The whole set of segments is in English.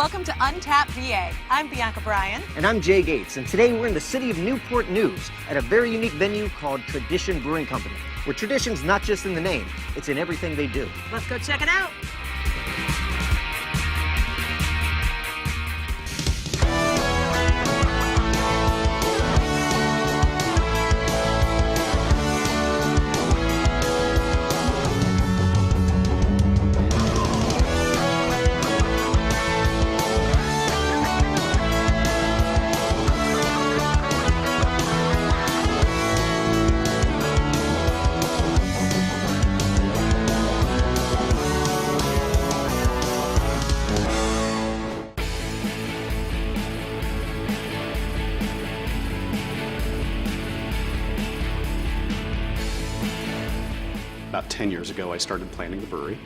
Welcome to Untapped VA. I'm Bianca Bryan. And I'm Jay Gates, and today we're in the city of Newport News at a very unique venue called Tradition Brewing Company, where tradition's not just in the name, it's in everything they do. Let's go check it out. About 10 years ago, I started planning the brewery.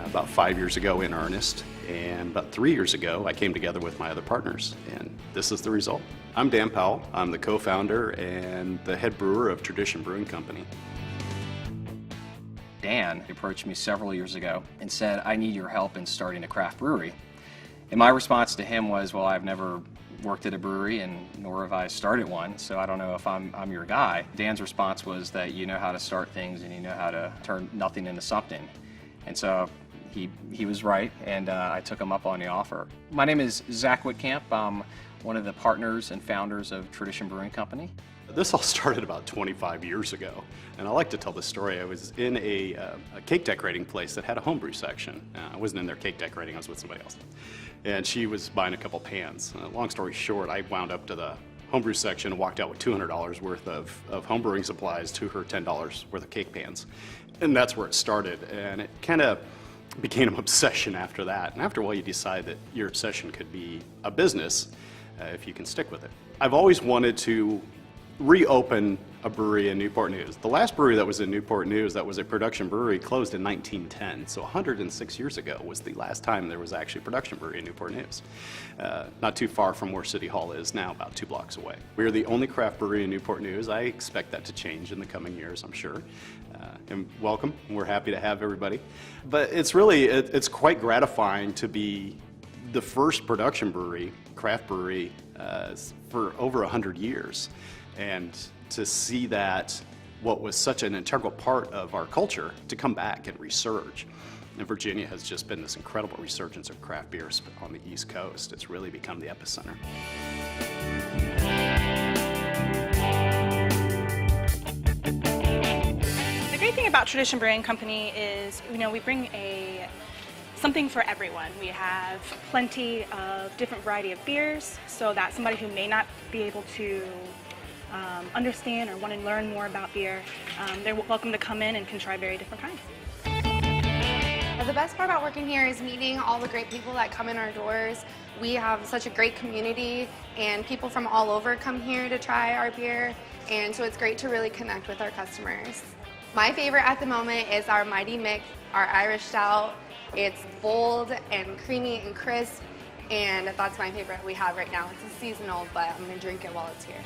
About 5 years ago in earnest, and about 3 years ago, I came together with my other partners, and this is the result. I'm Dan Powell. I'm the co-founder and the head brewer of Tradition Brewing Company. Dan approached me several years ago and said, I need your help in starting a craft brewery. And my response to him was, well, I've never worked at a brewery and nor have I started one, so I don't know if I'm your guy. Dan's response was that you know how to start things and you know how to turn nothing into something. And so he was right, and I took him up on the offer. My name is Zach Whitcamp. I'm one of the partners and founders of Tradition Brewing Company. This all started about 25 years ago, and I like to tell this story. I was in a cake decorating place that had a homebrew section. I wasn't in there cake decorating, I was with somebody else. And she was buying a couple pans. Long story short, I wound up to the homebrew section and walked out with $200 worth of homebrewing supplies to her $10 worth of cake pans. And that's where it started, and it kind of became an obsession after that. And after a while, you decide that your obsession could be a business if you can stick with it. I've always wanted to reopen a brewery in Newport News. The last brewery that was in Newport News that was a production brewery closed in 1910, so 106 years ago was the last time there was actually a production brewery in Newport News. Not too far from where City Hall is now, about 2 blocks away. We are the only craft brewery in Newport News. I expect that to change in the coming years, I'm sure. And welcome, we're happy to have everybody. But it's really, it's quite gratifying to be the first production brewery, craft brewery, for over 100 years. And to see that what was such an integral part of our culture to come back and resurge. And Virginia has just been this incredible resurgence of craft beers on the East Coast. It's really become the epicenter. The great thing about Tradition Brewing Company is, we bring something for everyone. We have plenty of different variety of beers, so that somebody who may not be able to understand or want to learn more about beer, they're welcome to come in and can try very different kinds. The best part about working here is meeting all the great people that come in our doors. We have such a great community, and people from all over come here to try our beer, and so it's great to really connect with our customers. My favorite at the moment is our Mighty Mick, our Irish Stout. It's bold and creamy and crisp, and that's my favorite we have right now. It's a seasonal, but I'm going to drink it while it's here.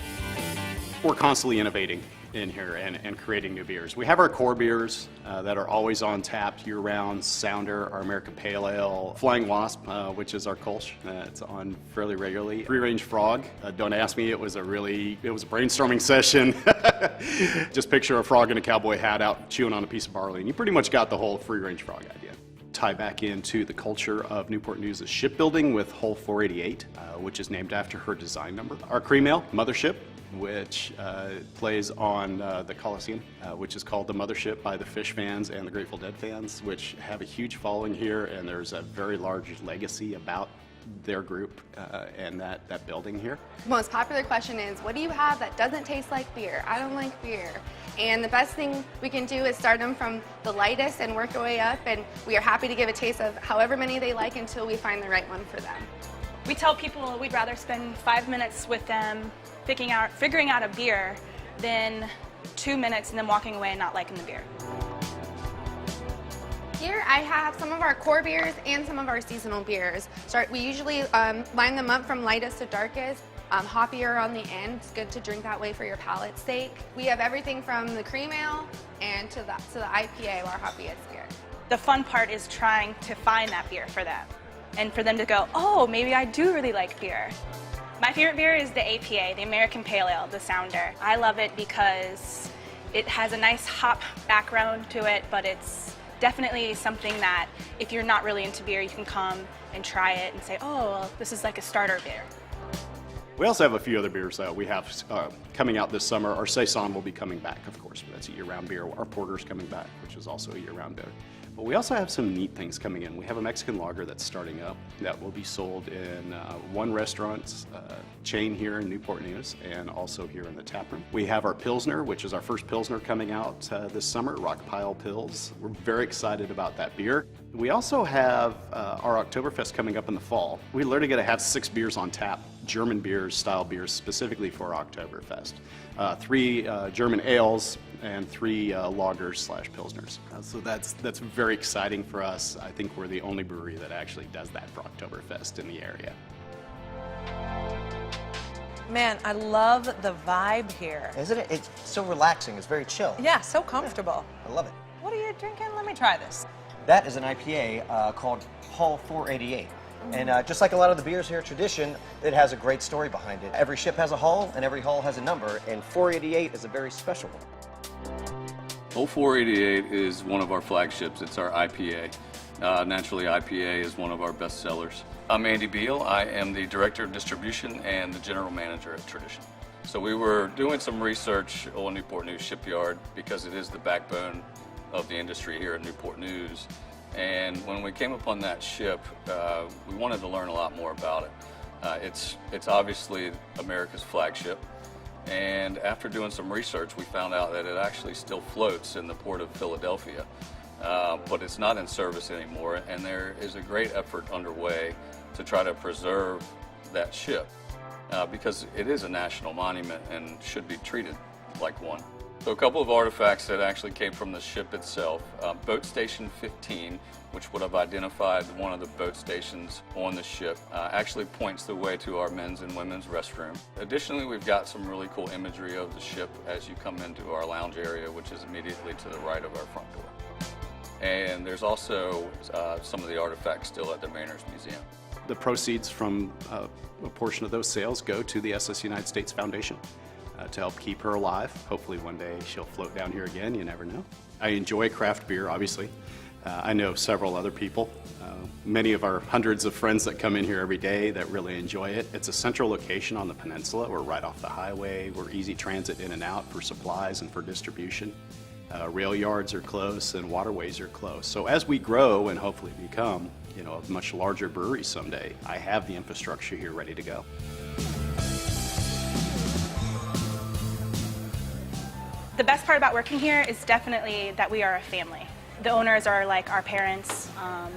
We're constantly innovating in here and creating new beers. We have our core beers that are always on tap year-round. Sounder, our American Pale Ale, Flying Wasp, which is our Kolsch, it's on fairly regularly. Free Range Frog, don't ask me, it was a brainstorming session. Just picture a frog in a cowboy hat out chewing on a piece of barley, and you pretty much got the whole Free Range Frog idea. Tie back into the culture of Newport News' shipbuilding with Hull 488, which is named after her design number. Our cream ale, Mothership, which plays on the Coliseum, which is called the Mothership by the Fish fans and the Grateful Dead fans, which have a huge following here, and there's a very large legacy about their group and that building here. The most popular question is, what do you have that doesn't taste like beer? I don't like beer. And the best thing we can do is start them from the lightest and work our way up, and we are happy to give a taste of however many they like until we find the right one for them. We tell people we'd rather spend 5 minutes with them figuring out a beer than 2 minutes and then walking away and not liking the beer. Here I have some of our core beers and some of our seasonal beers. We usually line them up from lightest to darkest. Hoppier on the end. It's good to drink that way for your palate's sake. We have everything from the cream ale and to the IPA, our hoppiest beer. The fun part is trying to find that beer for them. and for them to go, oh, maybe I do really like beer. My favorite beer is the APA, the American Pale Ale, the Sounder. I love it because it has a nice hop background to it, but it's definitely something that if you're not really into beer, you can come and try it and say, oh, well, this is like a starter beer. We also have a few other beers that we have coming out this summer. Our Saison will be coming back, of course, but that's a year-round beer. Our Porter's coming back, which is also a year-round beer. But we also have some neat things coming in. We have a Mexican lager that's starting up that will be sold in one restaurant chain here in Newport News and also here in the Taproom. We have our Pilsner, which is our first Pilsner coming out this summer, Rock Pile Pils. We're very excited about that beer. We also have our Oktoberfest coming up in the fall. We're literally going to have 6 beers on tap, German beers, style beers, specifically for Oktoberfest. 3 German ales and 3 lagers / pilsners. So that's very exciting for us. I think we're the only brewery that actually does that for Oktoberfest in the area. Man, I love the vibe here. Isn't it? It's so relaxing. It's very chill. Yeah, so comfortable. I love it. What are you drinking? Let me try this. That is an IPA called Hull 488. And just like a lot of the beers here at Tradition, it has a great story behind it. Every ship has a hull, and every hull has a number, and 488 is a very special one. Hull 488 is one of our flagships. It's our IPA. Naturally, IPA is one of our best sellers. I'm Andy Beal. I am the Director of Distribution and the General Manager at Tradition. So we were doing some research on Newport News Shipyard because it is the backbone of the industry here at Newport News. And when we came upon that ship, we wanted to learn a lot more about it. It's obviously America's flagship. And after doing some research, we found out that it actually still floats in the port of Philadelphia, but it's not in service anymore. And there is a great effort underway to try to preserve that ship because it is a national monument and should be treated like one. So a couple of artifacts that actually came from the ship itself. Boat Station 15, which would have identified one of the boat stations on the ship, actually points the way to our men's and women's restroom. Additionally, we've got some really cool imagery of the ship as you come into our lounge area, which is immediately to the right of our front door. And there's also some of the artifacts still at the Mariners Museum. The proceeds from a portion of those sales go to the SS United States Foundation. To help keep her alive. Hopefully one day she'll float down here again, you never know. I enjoy craft beer, obviously. I know several other people, many of our hundreds of friends that come in here every day that really enjoy it. It's a central location on the peninsula. We're right off the highway. We're easy transit in and out for supplies and for distribution. Rail yards are close and waterways are close. So as we grow and hopefully become, a much larger brewery someday, I have the infrastructure here ready to go. The best part about working here is definitely that we are a family. The owners are like our parents,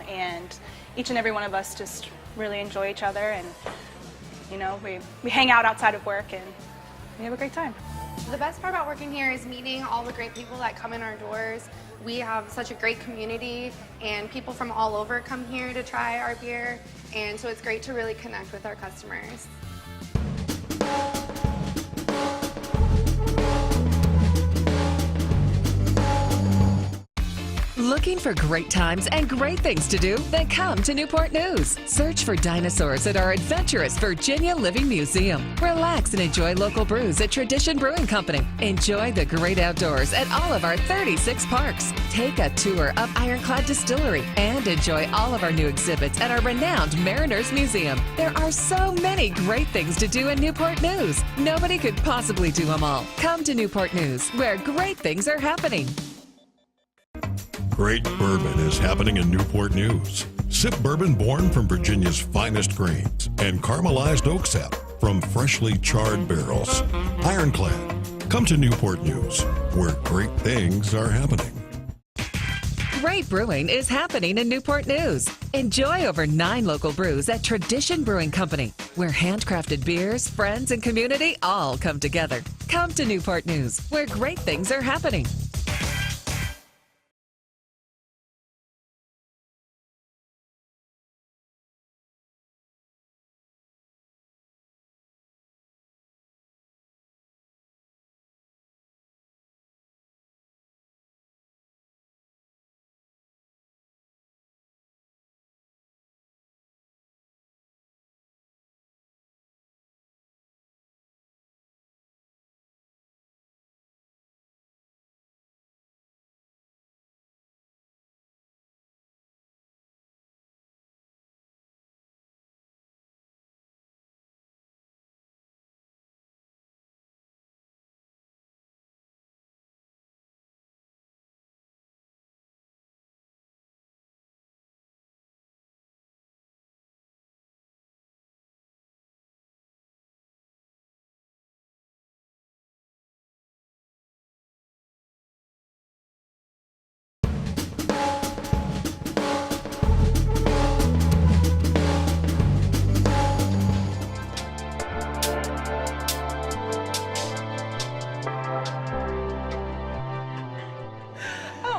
and each and every one of us just really enjoy each other, and we hang out outside of work and we have a great time. The best part about working here is meeting all the great people that come in our doors. We have such a great community, and people from all over come here to try our beer, and so it's great to really connect with our customers. Looking for great times and great things to do? Then come to Newport News. Search for dinosaurs at our adventurous Virginia Living Museum. Relax and enjoy local brews at Tradition Brewing Company. Enjoy the great outdoors at all of our 36 parks. Take a tour of Ironclad Distillery and enjoy all of our new exhibits at our renowned Mariners Museum. There are so many great things to do in Newport News. Nobody could possibly do them all. Come to Newport News, where great things are happening. Great bourbon is happening in Newport News. Sip bourbon born from Virginia's finest grains and caramelized oak sap from freshly charred barrels. Ironclad. Come to Newport News, where great things are happening. Great brewing is happening in Newport News. Enjoy over 9 local brews at Tradition Brewing Company, where handcrafted beers, friends, and community all come together. Come to Newport News, where great things are happening.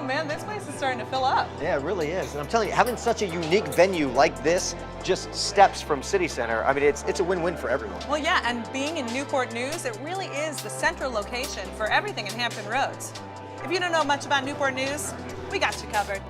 man, this place is starting to fill up. Yeah, it really is. And I'm telling you, having such a unique venue like this, just steps from City Center, I mean, it's a win-win for everyone. Well, yeah, and being in Newport News, it really is the central location for everything in Hampton Roads. If you don't know much about Newport News, we got you covered.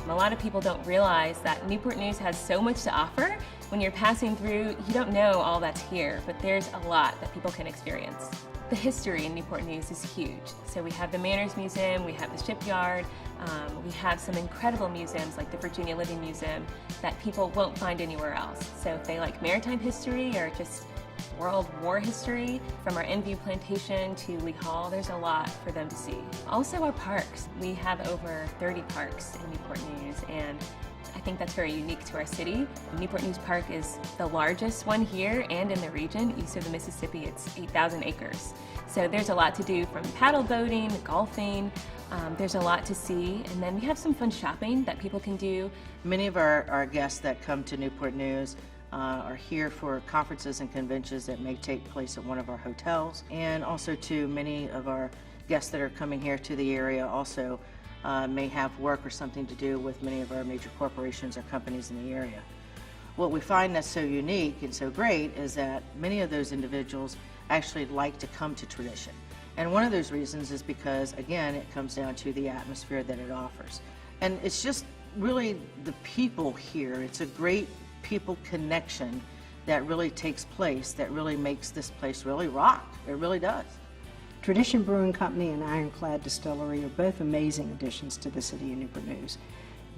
A lot of people don't realize that Newport News has so much to offer. When you're passing through, you don't know all that's here, but there's a lot that people can experience. The history in Newport News is huge. So we have the Manners Museum, we have the Shipyard, we have some incredible museums like the Virginia Living Museum that people won't find anywhere else. So if they like maritime history or just World War history, from our YurView plantation to Lee Hall, there's a lot for them to see. Also our parks. We have over 30 parks in Newport News, and I think that's very unique to our city. Newport News Park is the largest one here and in the region. East of the Mississippi, it's 8,000 acres. So there's a lot to do, from paddle boating, golfing, there's a lot to see. And then we have some fun shopping that people can do. Many of our guests that come to Newport News are here for conferences and conventions that may take place at one of our hotels, and also to many of our guests that are coming here to the area also may have work or something to do with many of our major corporations or companies in the area. What we find that's so unique and so great is that many of those individuals actually like to come to Tradition. And one of those reasons is because, again, it comes down to the atmosphere that it offers. And it's just really the people here. It's a great people connection that really takes place, that really makes this place really rock. It really does. Tradition Brewing Company and Ironclad Distillery are both amazing additions to the city of Newport News.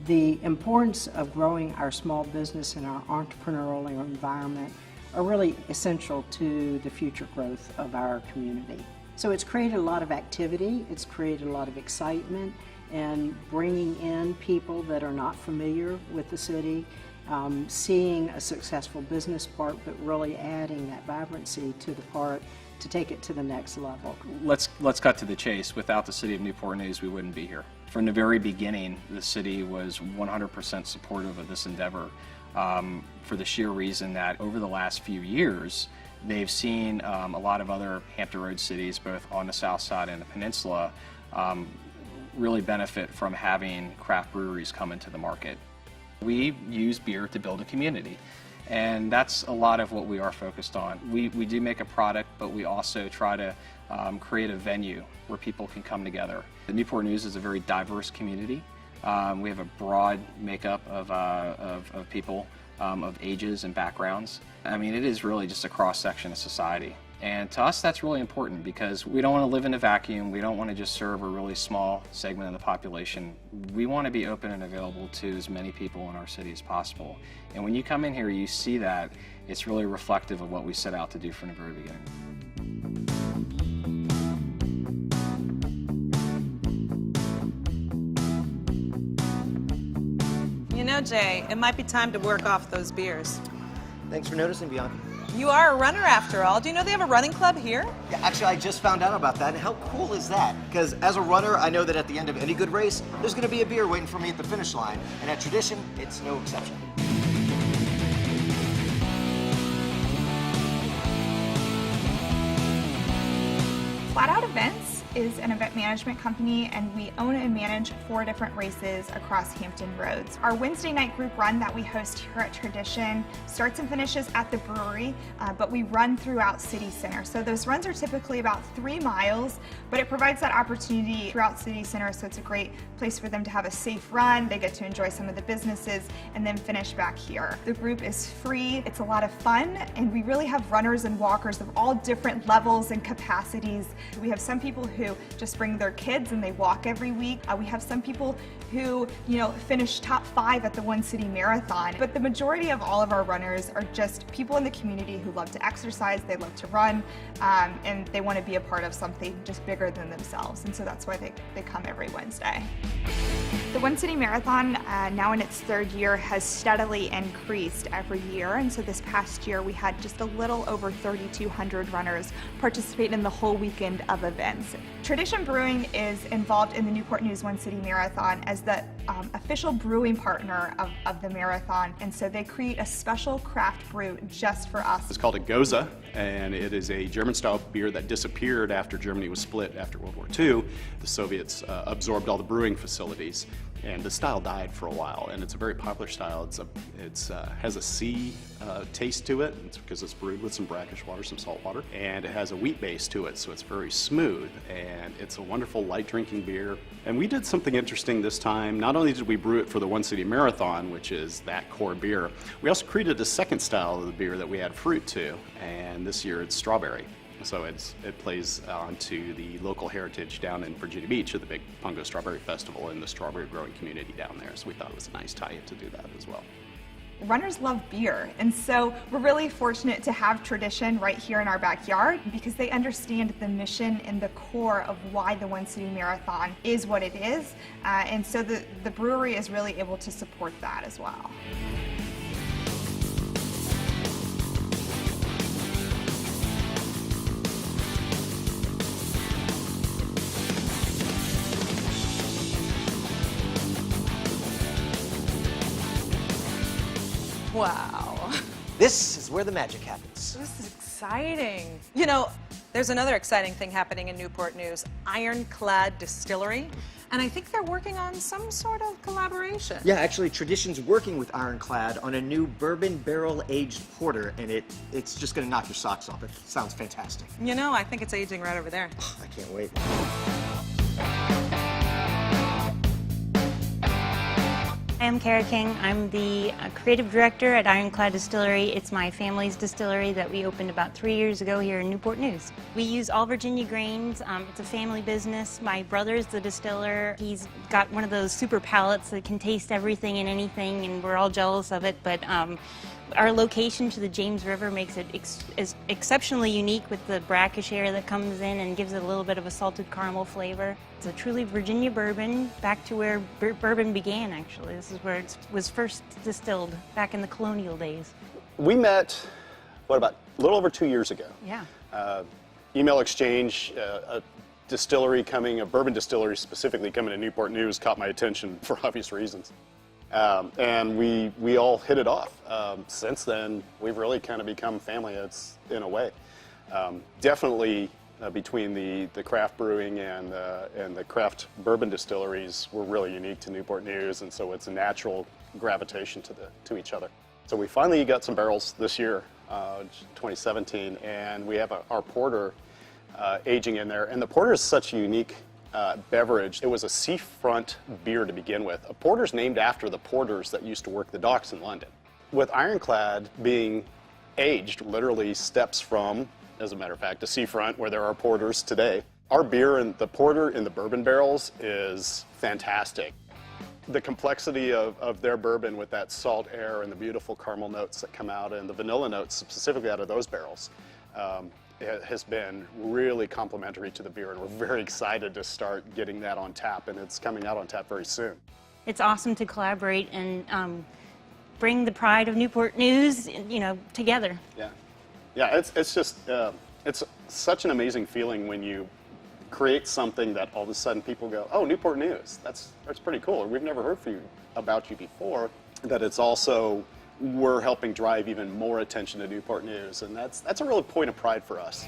The importance of growing our small business and our entrepreneurial environment are really essential to the future growth of our community. So it's created a lot of activity, it's created a lot of excitement, and bringing in people that are not familiar with the city, seeing a successful business part, but really adding that vibrancy to the part to take it to the next level. Let's cut to the chase. Without the city of Newport News, we wouldn't be here. From the very beginning, the city was 100% supportive of this endeavor, for the sheer reason that over the last few years, they've seen a lot of other Hampton Roads cities, both on the south side and the peninsula, really benefit from having craft breweries come into the market. We use beer to build a community, and that's a lot of what we are focused on. We do make a product, but we also try to create a venue where people can come together. The Newport News is a very diverse community. We have a broad makeup of people, of ages and backgrounds. I mean, it is really just a cross-section of society. And to us, that's really important because we don't want to live in a vacuum. We don't want to just serve a really small segment of the population. We want to be open and available to as many people in our city as possible. And when you come in here, you see that it's really reflective of what we set out to do from the very beginning. You know, Jay, it might be time to work off those beers. Thanks for noticing, Bianca. You are a runner after all. Do you know they have a running club here? Yeah, actually, I just found out about that, and how cool is that? Because as a runner, I know that at the end of any good race, there's going to be a beer waiting for me at the finish line, and at Tradition, it's no exception. Flat Out Events is an event management company, and we own and manage 4 different races across Hampton Roads. Our Wednesday night group run that we host here at Tradition starts and finishes at the brewery, but we run throughout City Center. So those runs are typically about 3 miles, but it provides that opportunity throughout City Center, so it's a great place for them to have a safe run. They get to enjoy some of the businesses and then finish back here. The group is free, it's a lot of fun, and we really have runners and walkers of all different levels and capacities. We have some people who just bring their kids and they walk every week. We have some people who, finish top 5 at the One City Marathon. But the majority of all of our runners are just people in the community who love to exercise, they love to run, and they want to be a part of something just bigger than themselves. And so that's why they come every Wednesday. The One City Marathon, now in its 3rd year, has steadily increased every year. And so this past year, we had just a little over 3,200 runners participate in the whole weekend of events. Tradition Brewing is involved in the Newport News One City Marathon as the official brewing partner of the marathon, and so they create a special craft brew just for us. It's called a Goza, and it is a German-style beer that disappeared after Germany was split after World War II. The Soviets absorbed all the brewing facilities, and the style died for a while, and it's a very popular style. It has a sea taste to it. It's because it's brewed with some brackish water, some salt water, and it has a wheat base to it, so it's very smooth, and it's a wonderful light drinking beer. And we did something interesting this time. Not only did we brew it for the One City Marathon, which is that core beer, we also created a second style of the beer that we add fruit to, and this year it's strawberry. So it plays onto the local heritage down in Virginia Beach at the big Pungo Strawberry Festival and the strawberry growing community down there. So we thought it was a nice tie-in to do that as well. Runners love beer, and so we're really fortunate to have Tradition right here in our backyard because they understand the mission and the core of why the One City Marathon is what it is, and so the brewery is really able to support that as well. Wow. This is where the magic happens. This is exciting. You know, there's another exciting thing happening in Newport News, Ironclad Distillery. And I think they're working on some sort of collaboration. Yeah, actually, Tradition's working with Ironclad on a new bourbon barrel-aged porter, and it's just going to knock your socks off. It sounds fantastic. You know, I think it's aging right over there. I can't wait. I'm Kara King. I'm the creative director at Ironclad Distillery. It's my family's distillery that we opened about 3 years ago here in Newport News. We use all Virginia grains. It's a family business. My brother's the distiller. He's got one of those super palates that can taste everything and anything, and we're all jealous of it. But our location to the James River makes it exceptionally unique with the brackish air that comes in and gives it a little bit of a salted caramel flavor. It's a truly Virginia bourbon, back to where bourbon began, actually. This is where it was first distilled, back in the colonial days. We met, about a little over 2 years ago. Yeah. Email exchange, a bourbon distillery specifically coming to Newport News caught my attention for obvious reasons. And we all hit it off. Since then, we've really kind of become family, in a way. Definitely between the craft brewing and the craft bourbon distilleries, we're really unique to Newport News, and so it's a natural gravitation to each other. So we finally got some barrels this year, 2017, and we have our porter aging in there. And the porter is such a unique beverage. It was a seafront beer to begin with. A porter's named after the porters that used to work the docks in London. With Ironclad being aged literally steps from, as a matter of fact, a seafront where there are porters today. Our beer and the porter in the bourbon barrels is fantastic. The complexity of their bourbon with that salt air and the beautiful caramel notes that come out and the vanilla notes specifically out of those barrels it has been really complimentary to the beer, and we're very excited to start getting that on tap, and it's coming out on tap very soon. It's awesome to collaborate and bring the pride of Newport News, together. Yeah, it's just, it's such an amazing feeling when you create something that all of a sudden people go, oh, Newport News, that's pretty cool. We've never heard about you before. That it's also, we're helping drive even more attention to Newport News, and that's a real point of pride for us.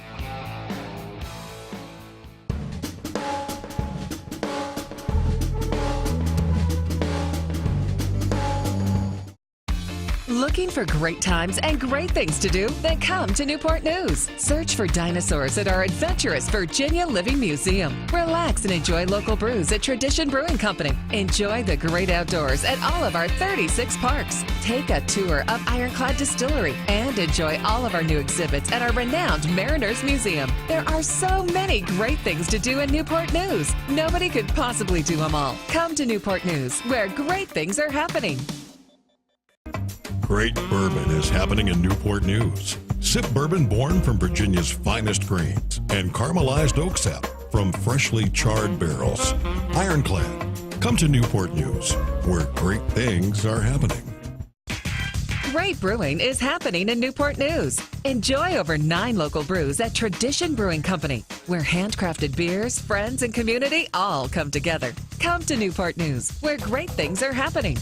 Looking for great times and great things to do? Then come to Newport News. Search for dinosaurs at our adventurous Virginia Living Museum. Relax and enjoy local brews at Tradition Brewing Company. Enjoy the great outdoors at all of our 36 parks. Take a tour of Ironclad Distillery and enjoy all of our new exhibits at our renowned Mariners Museum. There are so many great things to do in Newport News. Nobody could possibly do them all. Come to Newport News, where great things are happening. Great bourbon is happening in Newport News. Sip bourbon born from Virginia's finest grains and caramelized oak sap from freshly charred barrels. Ironclad. Come to Newport News, where great things are happening. Great brewing is happening in Newport News. Enjoy over 9 local brews at Tradition Brewing Company, where handcrafted beers, friends, and community all come together. Come to Newport News, where great things are happening.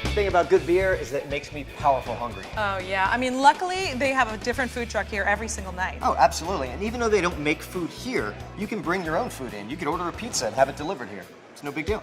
The thing about good beer is that it makes me powerful hungry. Oh yeah, I mean luckily they have a different food truck here every single night. Oh, absolutely. And even though they don't make food here, you can bring your own food in. You could order a pizza and have it delivered here. It's no big deal.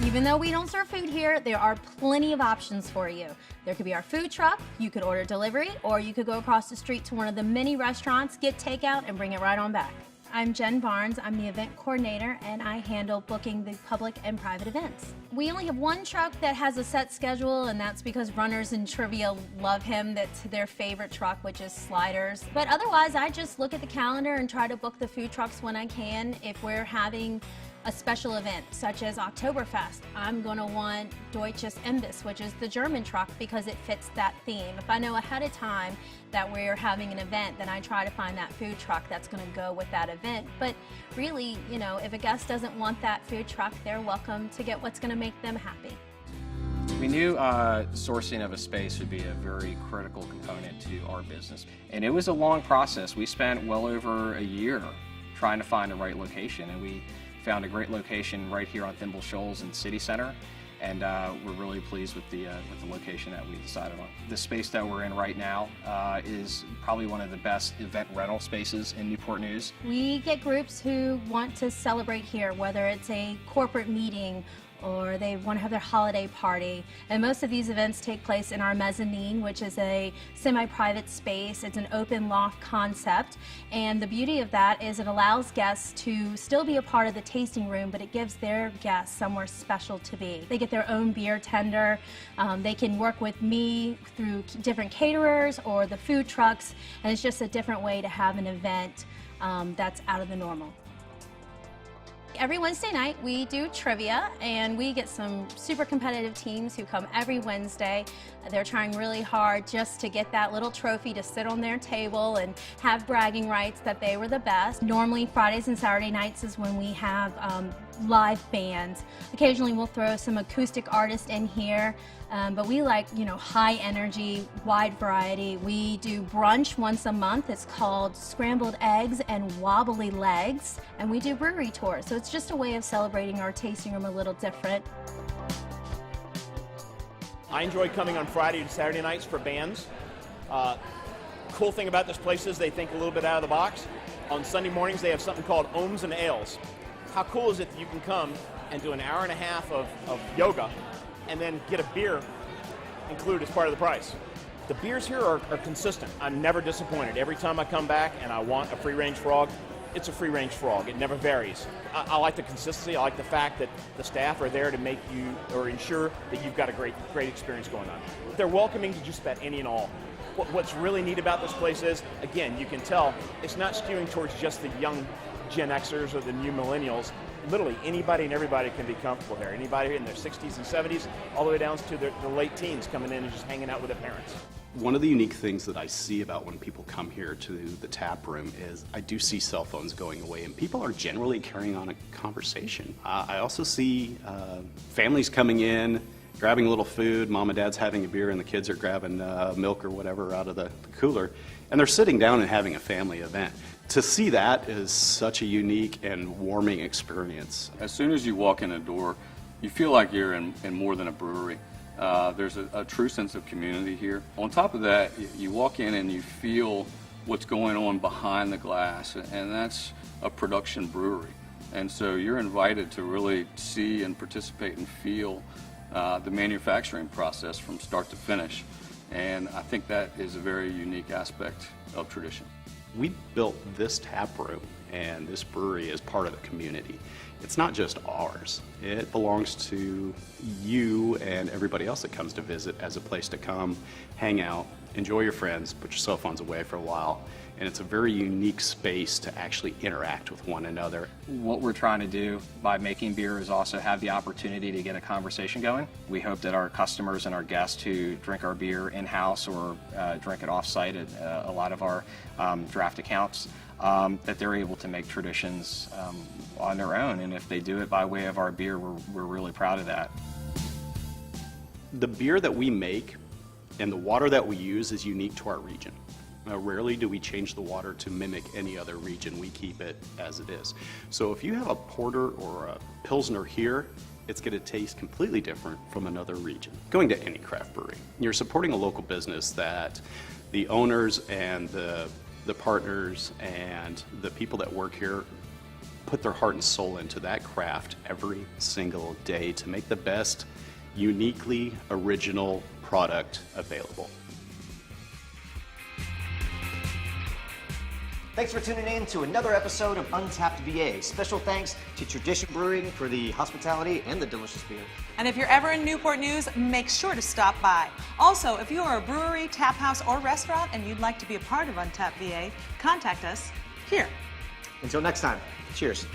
Even though we don't serve food here, there are plenty of options for you. There could be our food truck, you could order delivery, or you could go across the street to one of the many restaurants, get takeout, and bring it right on back. I'm Jen Barnes, I'm the event coordinator, and I handle booking the public and private events. We only have one truck that has a set schedule, and that's because runners in trivia love him. That's their favorite truck, which is Sliders. But otherwise, I just look at the calendar and try to book the food trucks when I can. If we're having a special event such as Oktoberfest, I'm going to want Deutsches Imbiss, which is the German truck, because it fits that theme. If I know ahead of time that we're having an event, then I try to find that food truck that's going to go with that event. But really, you know, if a guest doesn't want that food truck, they're welcome to get what's going to make them happy. We knew sourcing of a space would be a very critical component to our business. And it was a long process. We spent well over a year trying to find the right location, and we found a great location right here on Thimble, Shoals in City Center, and we're really pleased with the location that we decided on. The space that we're in right now is probably one of the best event rental spaces in Newport News. We get groups who want to celebrate here, whether it's a corporate meeting or they want to have their holiday party. And most of these events take place in our mezzanine, which is a semi-private space. It's an open loft concept. And the beauty of that is it allows guests to still be a part of the tasting room, but it gives their guests somewhere special to be. They get their own beer tender. They can work with me through different caterers or the food trucks. And it's just a different way to have an event that's out of the normal. Every Wednesday night we do trivia, and we get some super competitive teams who come every Wednesday. They're trying really hard just to get that little trophy to sit on their table and have bragging rights that they were the best. Normally Fridays and Saturday nights is when we have live bands. Occasionally we'll throw some acoustic artists in here, but we like, you know, high energy, wide variety. We do brunch once a month. It's called Scrambled Eggs and Wobbly Legs, and we do brewery tours. So it's just a way of celebrating our tasting room a little different. I enjoy coming on Friday and Saturday nights for bands. Cool thing about this place is they think a little bit out of the box. On Sunday mornings they have something called Ohms and Ales. How cool is it that you can come and do an hour and a half of yoga and then get a beer included as part of the price? The beers here are consistent. I'm never disappointed. Every time I come back and I want a free-range frog, it's a free-range frog. It never varies. I like the consistency. I like the fact that the staff are there to make you or ensure that you've got a great experience going on. They're welcoming to just about any and all. What's really neat about this place is, again, you can tell it's not skewing towards just the young Gen Xers or the new millennials. Literally anybody and everybody can be comfortable here. Anybody in their 60s and 70s, all the way down to the late teens coming in and just hanging out with their parents. One of the unique things that I see about when people come here to the tap room is I do see cell phones going away, and people are generally carrying on a conversation. I also see families coming in, grabbing a little food, mom and dad's having a beer, and the kids are grabbing milk or whatever out of the cooler, and they're sitting down and having a family event. To see that is such a unique and warming experience. As soon as you walk in a door, you feel like you're in more than a brewery. There's a true sense of community here. On top of that, you walk in and you feel what's going on behind the glass, and that's a production brewery. And so you're invited to really see and participate and feel the manufacturing process from start to finish. And I think that is a very unique aspect of Tradition. We built this tap room and this brewery as part of the community. It's not just ours. It belongs to you and everybody else that comes to visit as a place to come, hang out, enjoy your friends, put your cell phones away for a while. And it's a very unique space to actually interact with one another. What we're trying to do by making beer is also have the opportunity to get a conversation going. We hope that our customers and our guests who drink our beer in-house or drink it off-site at a lot of our draft accounts, that they're able to make traditions on their own. And if they do it by way of our beer, we're really proud of that. The beer that we make and the water that we use is unique to our region. Rarely do we change the water to mimic any other region. We keep it as it is. So if you have a porter or a pilsner here, it's going to taste completely different from another region. Going to any craft brewery, you're supporting a local business that the owners and the partners and the people that work here put their heart and soul into that craft every single day to make the best, uniquely original product available. Thanks for tuning in to another episode of Untapped VA. Special thanks to Tradition Brewing for the hospitality and the delicious beer. And if you're ever in Newport News, make sure to stop by. Also, if you are a brewery, tap house, or restaurant and you'd like to be a part of Untapped VA, contact us here. Until next time, cheers.